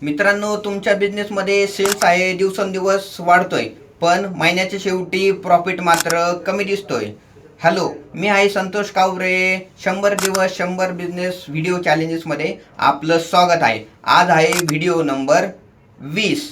मित्रांनो, तुमच्या बिझनेसमध्ये सेल्स आहे दिवसेंदिवस वाढतोय, पण महिन्याच्या शेवटी प्रॉफिट मात्र कमी दिसतोय. हॅलो, मी आहे संतोष कावरे. 100 दिवस 100 बिझनेस व्हिडिओ चॅलेंजेसमध्ये आपलं स्वागत आहे. आज आहे व्हिडिओ नंबर 20.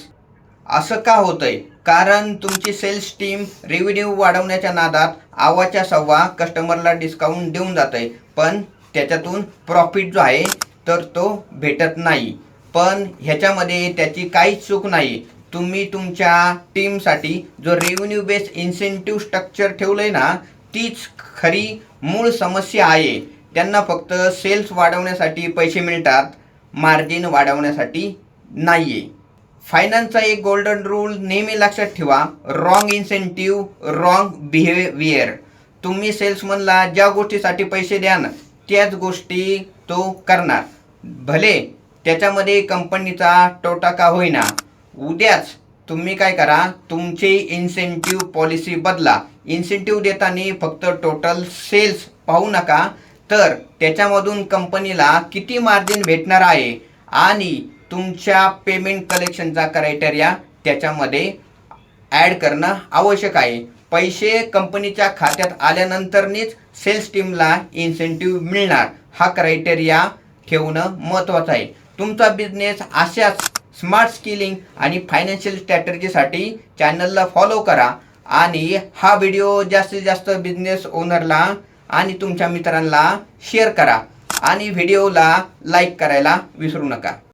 असं का होतंय? कारण तुमची सेल्स टीम रेव्हेन्यू वाढवण्याच्या नादात आवाच्या सव्वा कस्टमरला डिस्काउंट देऊन जातंय, पण त्याच्यातून प्रॉफिट जो आहे तर तो भेटत नाही. पण ह्याच्यामध्ये त्याची काहीच चूक नाही. तुम्ही तुमच्या टीमसाठी जो रेव्हेन्यू बेस इन्सेंटिव्ह स्ट्रक्चर ठेवलंय ना, तीच खरी मूळ समस्या आहे. त्यांना फक्त सेल्स वाढवण्यासाठी पैसे मिळतात, मार्जिन वाढवण्यासाठी नाहीये. फायनान्सचा एक गोल्डन रूल नेहमी लक्षात ठेवा: रॉंग इन्सेंटिव्ह, रॉंग बिहेवियर. तुम्ही सेल्समनला ज्या गोष्टीसाठी पैसे द्याल त्याच गोष्टी तो करणार, भले त्याच्यामध्ये कंपनीचा तोटा का होईना. उद्याच तुम्ही काय करा, तुमची इन्सेंटिव्ह पॉलिसी बदला. इन्सेंटिव्ह देताना फक्त टोटल सेल्स पाहू नका, तर त्याच्यामधून कंपनीला किती मार्जिन भेटणार आहे आणि तुमच्या पेमेंट कलेक्शनचा क्रायटेरिया त्याच्यामध्ये ॲड करणं आवश्यक आहे. पैसे कंपनीच्या खात्यात आल्यानंतरच सेल्स टीमला इन्सेंटिव्ह मिळणार, हा क्रायटेरिया ठेवणं महत्त्वाचं आहे. तुमचा बिझनेस अशाच स्मार्ट स्किलिंग आणि फायनान्शियल स्ट्रॅटजीसाठी चॅनलला फॉलो करा आणि हा व्हिडिओ जास्तीत जास्त बिझनेस ओनरला आणि तुमच्या मित्रांना शेअर करा आणि व्हिडिओला लाईक करायला विसरू नका.